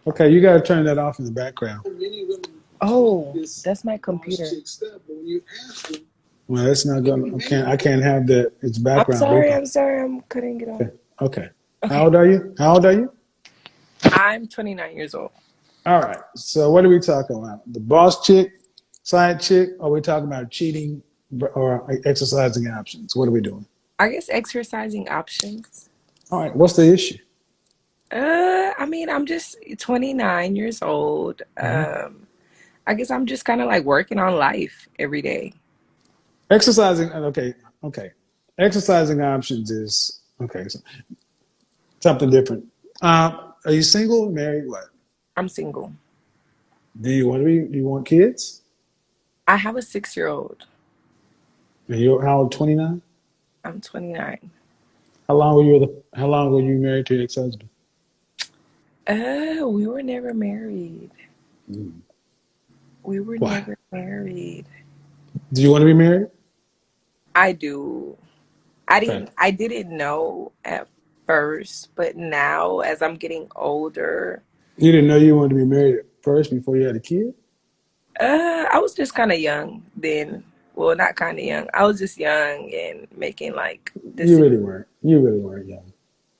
Okay, you got to turn that off in the background. Oh, that's my computer. Well, that's not gonna. I can't have that. It's I'm background sorry. open. I'm sorry. I'm cutting it off. Okay. Okay. How Okay. old are you? How old are you? I'm 29 years old. All right. So what are we talking about? The boss chick, side chick, or are we talking about cheating or exercising options? What are we doing? I guess exercising options. All right. What's the issue? I mean, I'm just 29 years old. Mhm. I guess I'm just kind of like working on life every day. Exercising. Okay. Okay. Exercising options is okay. So something different. Are you single? Married? What? I'm single. Do you want to be? Do you want kids? I have a 6-year-old. And you're how old? 29. I'm 29. How long were you married to your ex-husband? We were never married. Mm. We were Why? never married. Do you want to be married? I do. Okay. I didn't know at first, but now as I'm getting older, You didn't know you wanted to be married at first before you had a kid? I was just kind of young then. Well, not kind of young. I was just young and making like You decisions. really weren't. You really weren't young.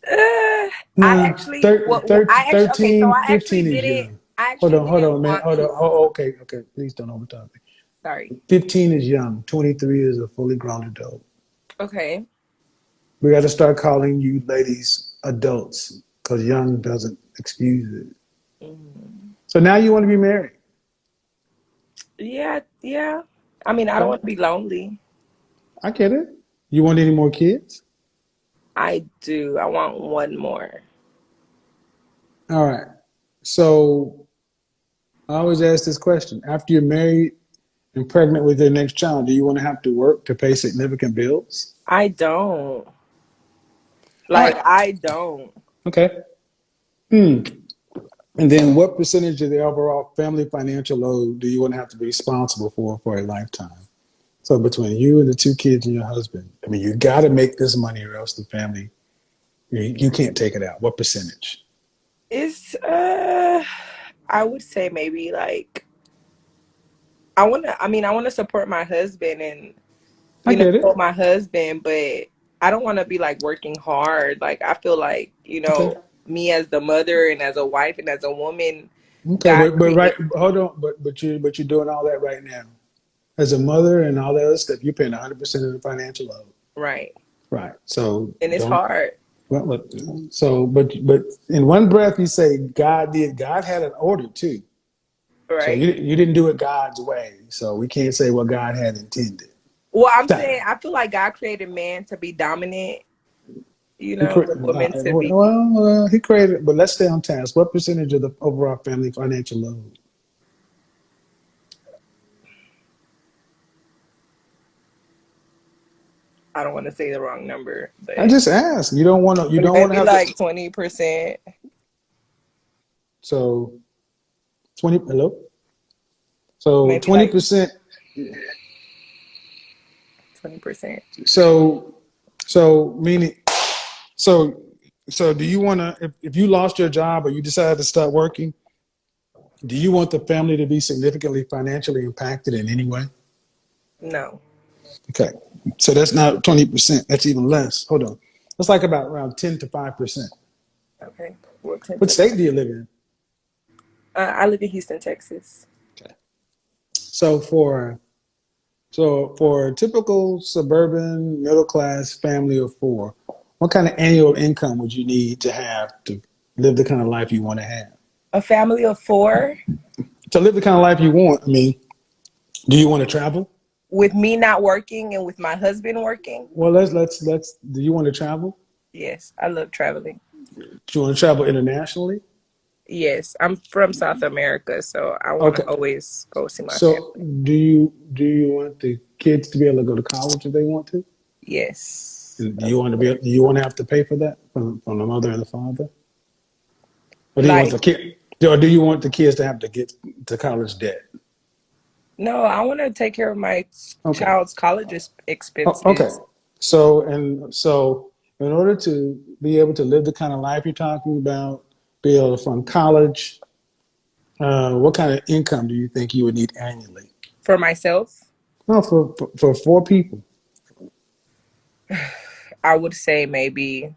Uh, No, I actually, okay, so 13, I actually 15 is didn't, young. I actually Hold didn't on, man. want Hold on. kids. Oh, okay, okay. Please don't overtalk me. Sorry. 15 is young. 23 is a fully grown adult. Okay. We got to start calling you ladies adults because young doesn't excuse it. Mm. So now you want to be married. Yeah, yeah. I mean, I don't Okay. want to be lonely. I get it. You want any more kids? I do. I want one more. All right. So I always ask this question. After you're married and pregnant with your next child, do you want to have to work to pay significant bills? I don't. All Like, right. I don't. Okay. Hmm. And then what percentage of the overall family financial load do you want to have to be responsible for a lifetime? So between you and the two kids and your husband, I mean, you got to make this money or else the family, you can't take it out. What percentage? It's, I would say maybe like, I want to support my husband and, I get it. support my husband, but I don't want to be like working hard. Like, I feel like, Okay. me as the mother and as a wife and as a woman, Okay. God But right, created. hold on. But you're doing all that right now. As a mother and all that other stuff, you're paying 100% of the financial load. Right. Right. So And it's don't. hard. Well, but in one breath you say God did. God had an order too. So Right. you didn't do it God's way. So we can't say what God had intended. Well, I'm saying That, I feel like God created man to be dominant, he the woman to be. he created. But let's stay on task. What percentage of the overall family financial load? I don't want to say the wrong number, I but just asked. You don't want to. You don't want to maybe have to. like 20%. So 20. Hello. So Maybe like 20%. 20%. So meaning so do you want to if you lost your job or you decided to start working, do you want the family to be significantly financially impacted in any way? No. Okay. So that's not 20%. That's even less. Hold on. That's like about around 10 to 5%. Okay. Well, 10 What to state 5. do you live in? I live in Houston, Texas. Okay. So for a typical suburban middle class family of four, what kind of annual income would you need to have to live the kind of life you want to have? A family of four To live the kind of life you want, I mean, do you want to travel? with me not working and with my husband working. Well, let's. Do you want to travel? Yes, I love traveling. Do you want to travel internationally? Yes, I'm from South America, so I want to Okay. always go see my So family. do you want the kids to be able to go to college if they want to? Yes, And of course. do you want to have to pay for that from the mother and the father? Or do you want Like, the kid or do you want the kids to have to get to college debt? no, I want to take care of my Okay. child's college Okay. expenses. So in order to be able to live the kind of life you're talking about, be able to fund college? What kind of income do you think you would need annually? For myself, No, for four people. I would say maybe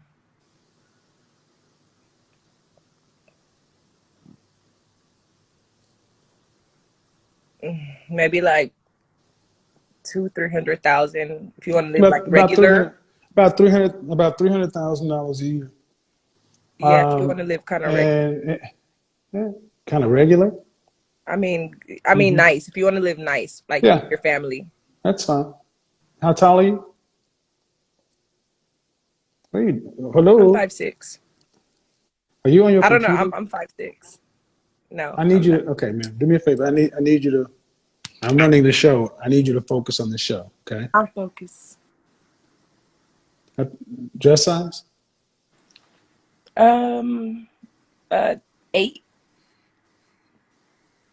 like 200,000, 300,000 if you want to live like About three regular. hundred, about $300,000 a year. Yeah, if you want to live kind of regular. And kind of regular. I mean, I mean Hmm. nice. If you want to live nice, like you and Yeah, your family. that's fine. How tall are you? Wait, I'm hello. 5'6". Are you on your I don't know. I'm computer? I'm 5'6". No, I I'm need you not. to. Okay, man. Do me a favor. I need you to. I'm running the show. I need you to focus on the show. Okay. I'm focused. Uh, Dress size. Um, uh, 8,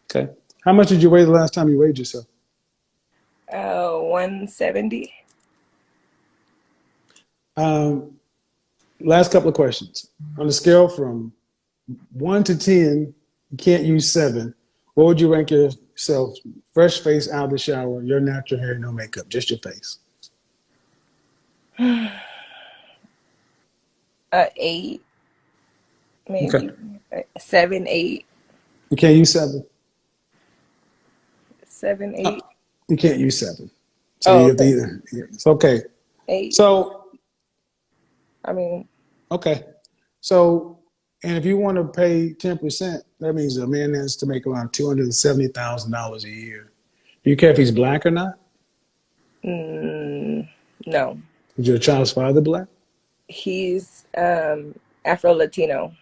Okay. How much did you weigh the last time you weighed yourself? 170. Um, Last couple of questions. On a scale from 1 to 10, you can't use 7. What would you rank yourself? Fresh face out of the shower, your natural hair, no makeup, just your face. 8, Okay. maybe 7, 8, You can't use 7. 7, 8. You can't use 7. So Oh, you have to okay. either. It's okay. 8. So I mean, okay. So and if you want to pay 10%, that means a man has to make around $270,000 a year. Do you care if he's black or not? mm, no. Is your child's father black? He's Afro Latino.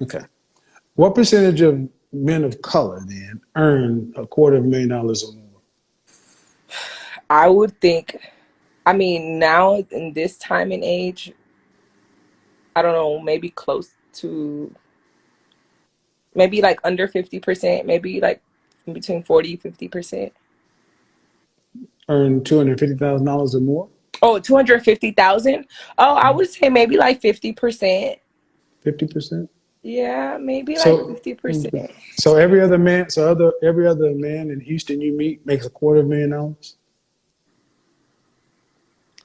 Okay. What percentage of men of color then earn $250,000 or more? I would think. I mean, now in this time and age, I don't know, maybe close to maybe like under 50%, maybe like between 40-50%. Earn $250,000 or more? Oh, 250,000. Oh, I would say maybe like 50%. 50%? Yeah, maybe like So 50%. every other man in Houston you meet makes $250,000?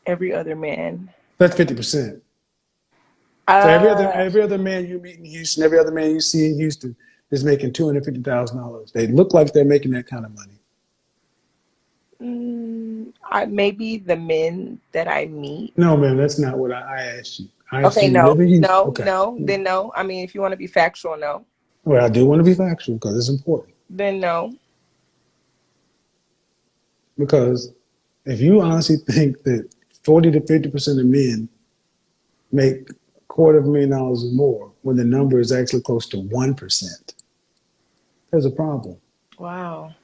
Every other man. That's 50%. So Uh, every other man you meet in Houston, every other man you see in Houston is making $250,000. They look like they're making that kind of money. maybe the men that I meet. No, man, that's not what I asked you. I asked Okay, you, you live no, in Houston. no, Okay. no, then no. I mean, if you want to be factual, no, Well, I do want to be factual because it's important. then no. Because if you honestly think that 40 to 50% of men make $250,000 or more when the number is actually close to 1%, there's a problem. Wow.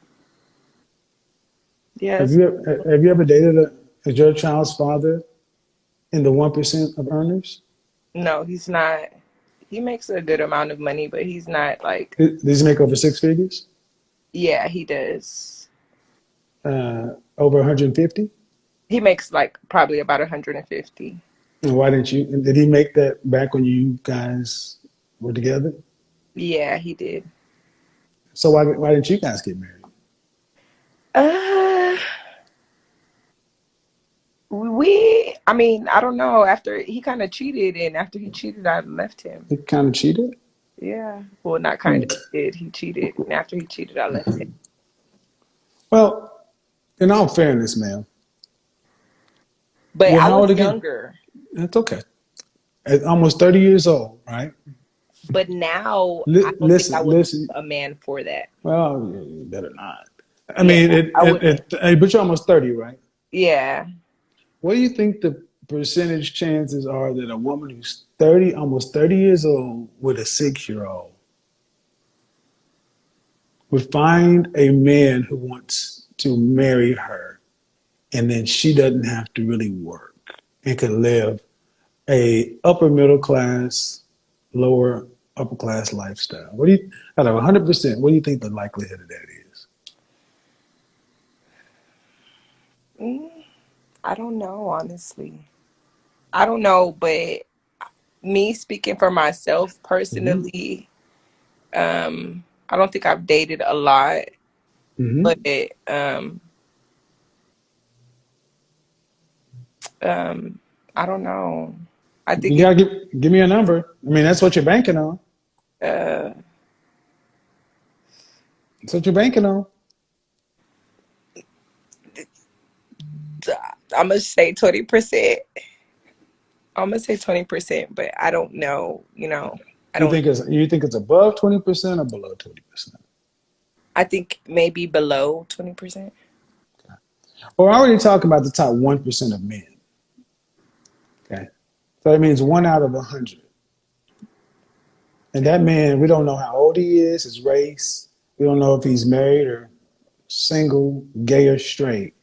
Have Yes. you have you ever dated is your child's father in the 1% of earners? No, he's not. He makes a good amount of money, but he's not like, Does he make over six figures? yeah, he does. Over 150? He makes like probably about 150. And why didn't you? Did he make that back when you guys were together? Yeah, he did. So why didn't you guys get married? Uh, I mean, I don't know. After he kind of cheated, and after he cheated, I left him. He kind of cheated. Yeah. Well, not kind of. Hmm. He did. He cheated, and after he cheated, I left him. Well, in all fairness, man, But you're I how old was again? younger. That's okay. At almost 30 years old, right? But now I don't think I Listen, would leave listen. a man for that. Well, you better not. I Yeah, mean, I wouldn't. but you're almost 30, right? Yeah. What do you think the percentage chances are that a woman who's 30, almost 30 years old with a 6-year-old would find a man who wants to marry her and then she doesn't have to really work and can live a upper middle class, lower upper class lifestyle? What do you, out of 100%, what do you think the likelihood of that is? Mm, I don't know, honestly. I don't know, but me speaking for myself Hmm. personally, I don't think I've dated a lot, but Hmm. um, I don't know. I think You gotta give me a number. I mean, that's what you're banking on. uh, That's what you're banking on. I'm gonna say 20%. I'm gonna say 20%, but I don't know. I don't. You think it's above 20% or below 20%? I think maybe below 20%. Well, we're already talking about the top 1% of men. Okay. So that means one out of 100. And that man, we don't know how old he is, his race. We don't know if he's married or single, gay or straight.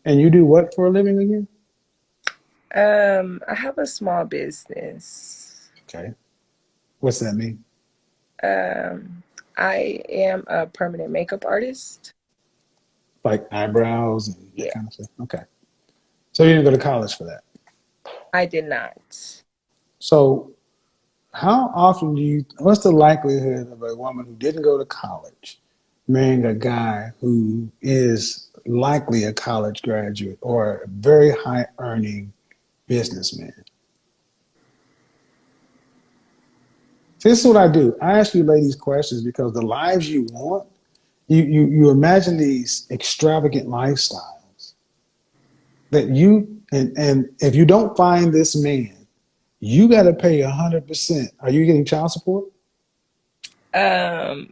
And you do what for a living again? I have a small business. Okay. What's that mean? Um, I am a permanent makeup artist. Like eyebrows and that Yeah, kind of stuff? Okay. So you didn't go to college for that. I did not. So how often what's the likelihood of a woman who didn't go to college marrying a guy who is likely a college graduate or a very high earning businessman? See, this is what I do. I ask you ladies questions because the lives you want, you imagine these extravagant lifestyles that and if you don't find this man, you got to pay 100%. Are you getting child support?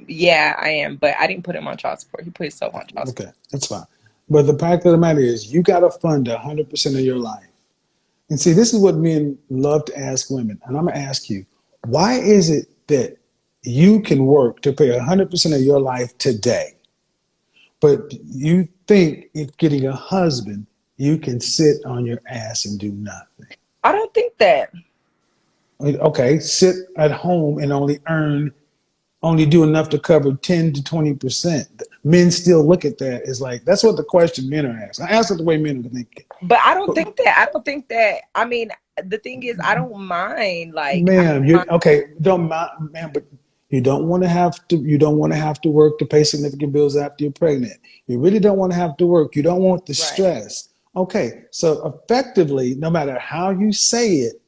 Yeah, I am, but I didn't put him on child support. He put himself on child support. Okay, that's fine. But the fact of the matter is, you got to fund 100% of your life. And see, this is what men love to ask women. And I'm going to ask you, why is it that you can work to pay 100% of your life today, but you think if getting a husband, you can sit on your ass and do nothing? I don't think that. Okay, sit at home and only do enough to cover 10 to 20%. Men still look at that as like, that's what the question men are asking. I ask it the way men are thinking. But I don't But think that. I don't think that. I mean, the thing is, I don't mind. Like, I ma'am, don't mind. don't mind, ma'am, but you don't want to have to work to pay significant bills after you're pregnant. You really don't want to have to work. You don't want the Right. stress. Okay, so effectively, no matter how you say it,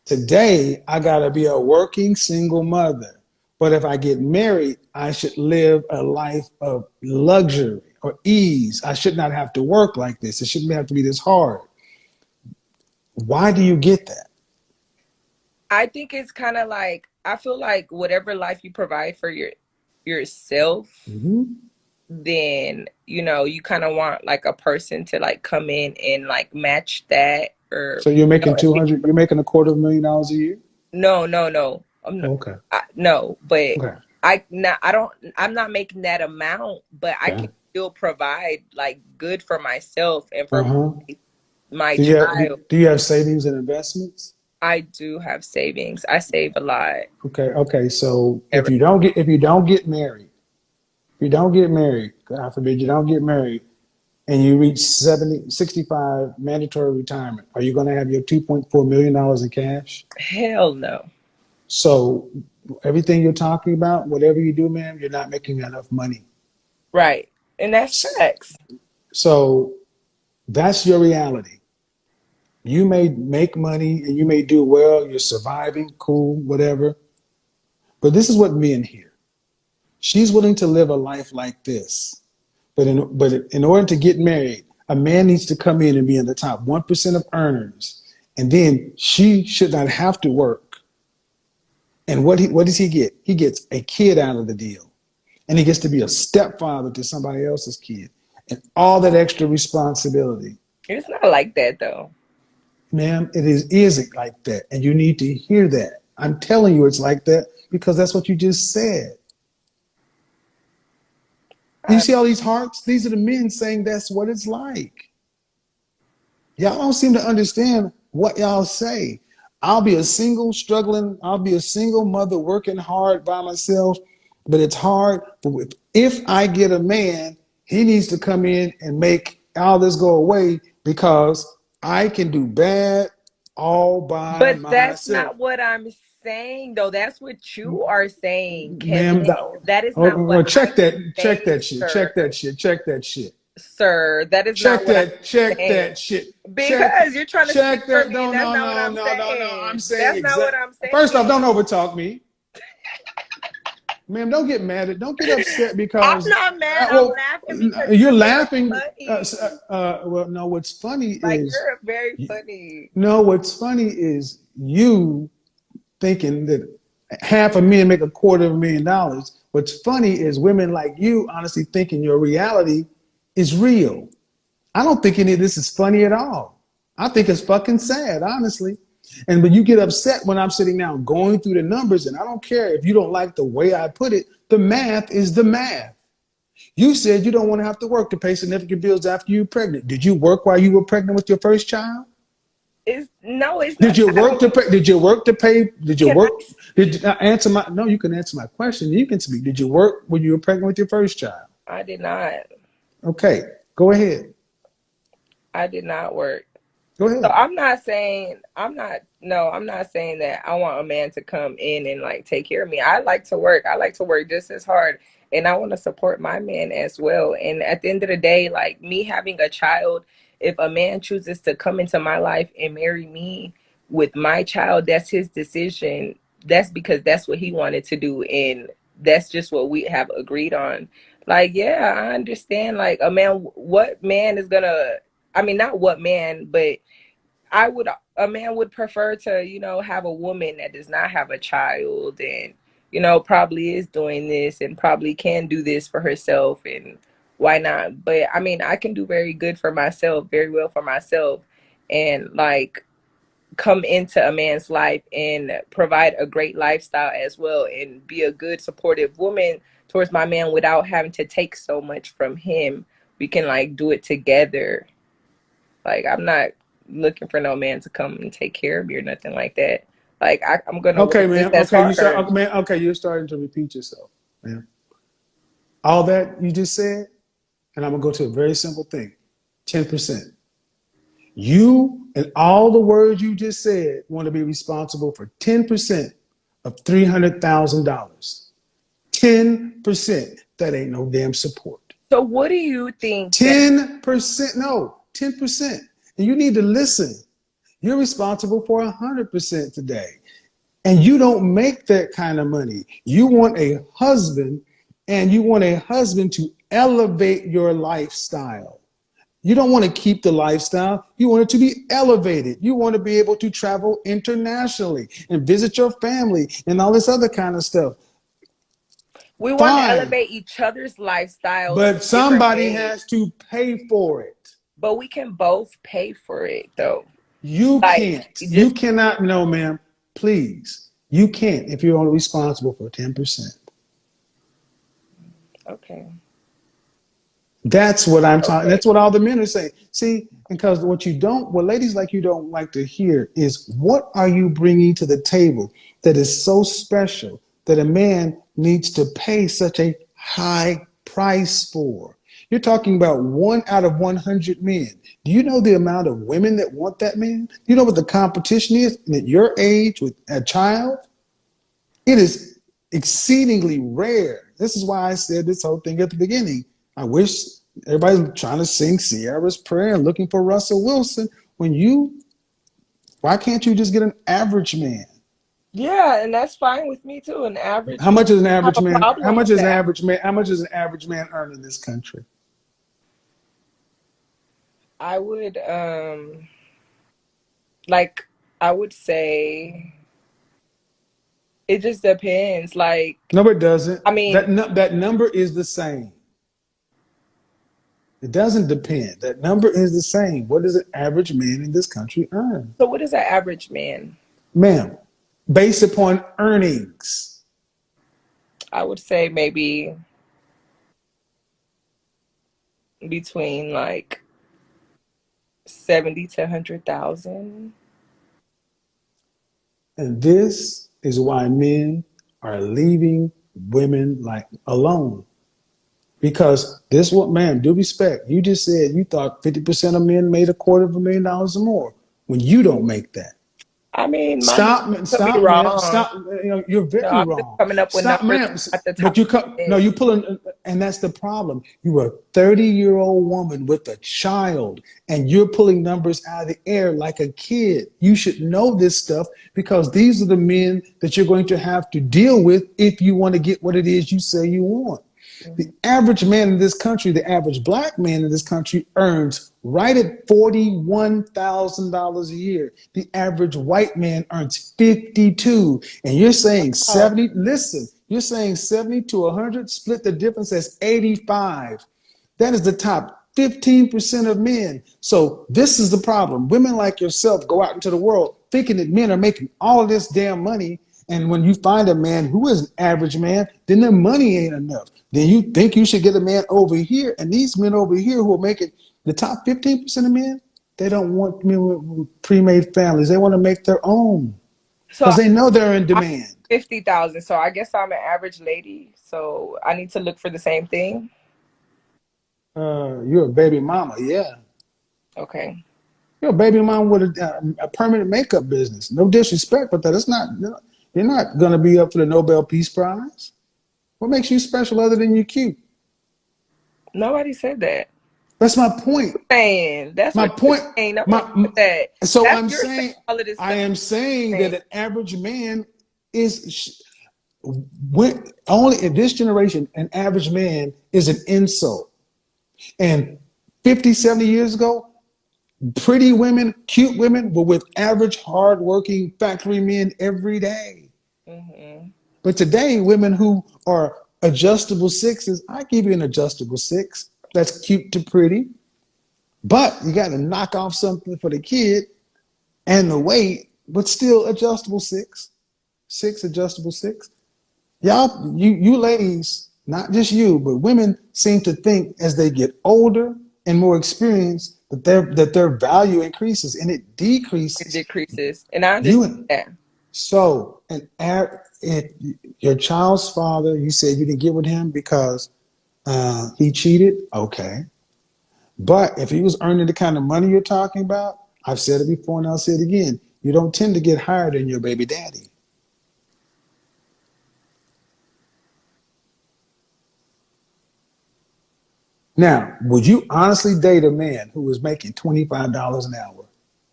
today, I got to be a working single mother. But if I get married, I should live a life of luxury or ease. I should not have to work like this. It shouldn't have to be this hard. Why do you get that? I think it's kind of like I feel like whatever life you provide for yourself, Hmm. then you kind of want like a person to like come in and like match that or So you're you know, making 200, you're making $250,000 a year? no, no, no. Okay. No, but Okay. I'm not making that amount, but I can Okay. still provide like good for myself and for Uh-huh. my Do you have, child. do you have savings and investments? I do have savings. I save a lot. Okay. Okay. So Every if you don't get married, if you don't get married, God forbid you don't get married, and you reach 65 mandatory retirement, are you going to have your $2.4 million in cash? hell no. So everything you're talking about, whatever you do, ma'am, you're not making enough money. Right. And that's facts. So that's your reality. You may make money and you may do well, you're surviving, cool, whatever. But this is what men hear. She's willing to live a life like this. But in order to get married, a man needs to come in and be in the top 1% of earners. And then she should not have to work. And what does he get? He gets a kid out of the deal. And he gets to be a stepfather to somebody else's kid. And all that extra responsibility. It's not like that though. Ma'am, it is like that. And you need to hear that. I'm telling you it's like that because that's what you just said. You I, see all these hearts? These are the men saying that's what it's like. Y'all don't seem to understand what y'all say. I'll be a single mother working hard by myself, but it's hard. But if I get a man, he needs to come in and make all this go away because I can do bad. all by But that's myself. not what I'm saying, though. That's what you are saying, Ma'am, Kevin. That is not what I'm check saying, that shit, sir. check that shit, check that shit. Sir, that is not what I'm Check saying. that shit. Because you're trying to speak Check for that. me, and No, that's no, not what no, I'm no, no, no. I'm saying. saying That's not what exact. I'm First off, don't saying. overtalk me. Ma'am, don't get mad. Don't get upset I'm because, not mad. I'm well, laughing because you're you're very laughing. funny. Well, no, what's funny Like is, you're very funny. no, what's funny is you thinking that half a million make $250,000. What's funny is women like you honestly thinking your reality is real. I don't think any of this is funny at all. I think it's fucking sad, honestly. And when you get upset when I'm sitting down going through the numbers, and I don't care if you don't like the way I put it, the math is the math. You said you don't want to have to work to pay significant bills after you're pregnant. Did you work while you were pregnant with your first child? It's no, it's Did not. you I work to don't. pay? Did you work to pay? Did you Can I? work? Did you answer my? No, you can answer my question. You can speak. Did you work when you were pregnant with your first child? I did not. Okay, go ahead. I did not work. Go So ahead. I'm not saying I'm not saying that I want a man to come in and like take care of me. I like to work. I like to work just as hard and I want to support my man as well. And at the end of the day, like me having a child, if a man chooses to come into my life and marry me with my child, that's his decision. That's because that's what he wanted to do and that's just what we have agreed on. Like, yeah, I understand like a man what man is gonna I mean not what man, but I would a man would prefer to, have a woman that does not have a child and, probably is doing this and probably can do this for herself and why not? But I mean, I can do very good for myself, very well for myself and like come into a man's life and provide a great lifestyle as well and be a good supportive woman towards my man without having to take so much from him. We can like do it together. Like I'm not looking for no man to come and take care of me or nothing like that. Like I'm gonna Okay, work just man. as Okay, you start. hard. Okay, man. Okay, you're starting to repeat yourself, man. All that you just said, and I'm gonna go to a very simple thing: 10%. You and all the words you just said want to be responsible for 10% of $300,000. 10%. That ain't no damn support. So what do you think that 10%. No, 10%. And you need to listen. You're responsible for 100% today. And you don't make that kind of money. You want a husband, and you want a husband to elevate your lifestyle. You don't want to keep the lifestyle. You want it to be elevated. You want to be able to travel internationally and visit your family and all this other kind of stuff. we want to Fine. elevate each other's lifestyles in But different somebody ways, has to pay for it. but we can both pay for it though. You Like can't. You just cannot. No, ma'am. Please. You can't if you're only responsible for 10%. okay. That's what I'm talking. Okay. That's what all the men are saying. See, because what ladies like you don't like to hear is what are you bringing to the table that is so special that a man needs to pay such a high price for? You're talking about 1 out of 100 men. Do you know the amount of women that want that man? Do you know what the competition is at your age with a child? It is exceedingly rare. This is why I said this whole thing at the beginning. I wish everybody's trying to sing Sierra's prayer and looking for Russell Wilson. Why can't you just get an average man? Yeah, and that's fine with me too. An average How man. much is an I have average a man? How problem much with is an that. average man? How much does an average man earn in this country? I would like I would say it just depends. Like No, it doesn't. I mean, That number is the same. It doesn't depend. That number is the same. What does an average man in this country earn? so what is an average man? Ma'am, based upon earnings. I would say maybe between like 70 to 100,000. And this is why men are leaving women like alone. Because this what, man, due respect, you just said you thought 50% of men made $250,000 or more when you don't make that. I mean, my number Stop, could be stop, ma'am. wrong. Stop. You're No, very I'm just wrong. coming up with Stop, numbers ma'am. at the But top you of come. my No, head. you pulling, and that's the problem. You are a 30-year-old woman with a child, and you're pulling numbers out of the air like a kid. You should know this stuff because these are the men that you're going to have to deal with if you want to get what it is you say you want. The Mhm. average man in this country, the average black man in this country, earns right at $41,000 a year. The average white man earns 52. And you're saying Oh, 70, listen, you're saying 70 to 100, split the difference as 85. That is the top 15% of men. So this is the problem. Women like yourself go out into the world thinking that men are making all of this damn money. And when you find a man who is an average man, then their money ain't enough. Then you think you should get a man over here. And these men over here who are making the top 15% of men, they don't want men with pre-made families. They want to make their own so because they know they're in I'm demand. 50,000. So I guess I'm an average lady. So I need to look for the same thing. You're a baby mama, yeah. Okay. You're a baby mama with a permanent makeup business. No disrespect, but that it's not. You're not going to be up for the Nobel Peace Prize. What makes you special other than you're cute? Nobody said that. That's my point. Saying that's My what you're point. saying. Nobody My said that. so That's I'm you're saying saying all of this I stuff. am saying that Saying an average man is only in this generation. An average man is an insult. And 50, 70 years ago, pretty women, cute women were with average, hardworking factory men every day. hmm But today, women who are adjustable sixes, I give you an adjustable six. That's cute to pretty. But you got to knock off something for the kid and the weight, but still adjustable six. Six adjustable six. Y'all, you ladies, not just you, but women seem to think as they get older and more experienced that their value increases and it it decreases. decreases, and I understand You that. so if your child's father, you said you didn't get with him because he cheated, okay. But if he was earning the kind of money you're talking about, I've said it before and I'll say it again. You don't tend to get higher than your baby daddy. Now, would you honestly date a man who was making $25 an hour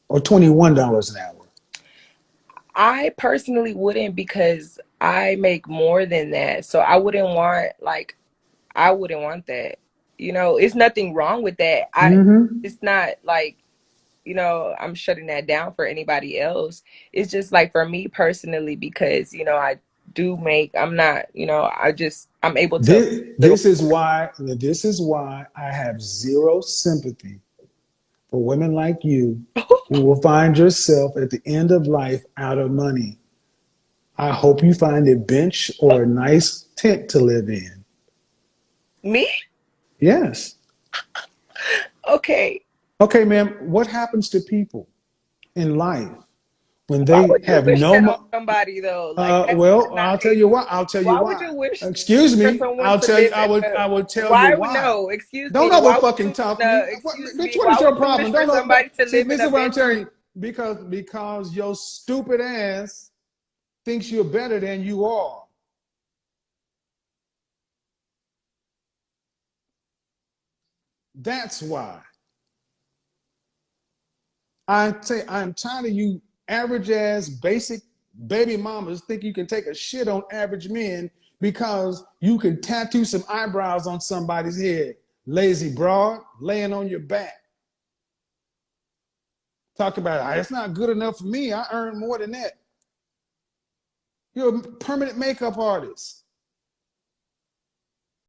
or $21 an hour? I personally wouldn't because I make more than that. So I wouldn't want that. It's nothing wrong with that. Mm-hmm. It's not like, I'm shutting that down for anybody else. It's just like for me personally because, I do make, I'm not, I'm able to little. This is why I have zero sympathy for women like you who will find yourself at the end of life out of money. I hope you find a bench or a nice tent to live in. Me? Yes. Okay. Okay, ma'am, what happens to people in life when Why they would you have wish no that on money? somebody though? Like that's Well, not I'll tell a you why. I'll tell you why would why. you wish Excuse for me. someone I'll to tell you. live I in would. a I would tell you why would why. no, excuse Don't me, ever why would fucking you talk to no, me. excuse Bitch, me, what why is your would you problem? wish for Don't somebody to see. live in This is a what I'm bench? telling you. Because your stupid ass thinks you're better than you are. That's why. I'm tired of you average ass basic baby mamas think you can take a shit on average men because you can tattoo some eyebrows on somebody's head. Lazy broad, laying on your back. Talk about it's not good enough for me. I earn more than that. You're a permanent makeup artist.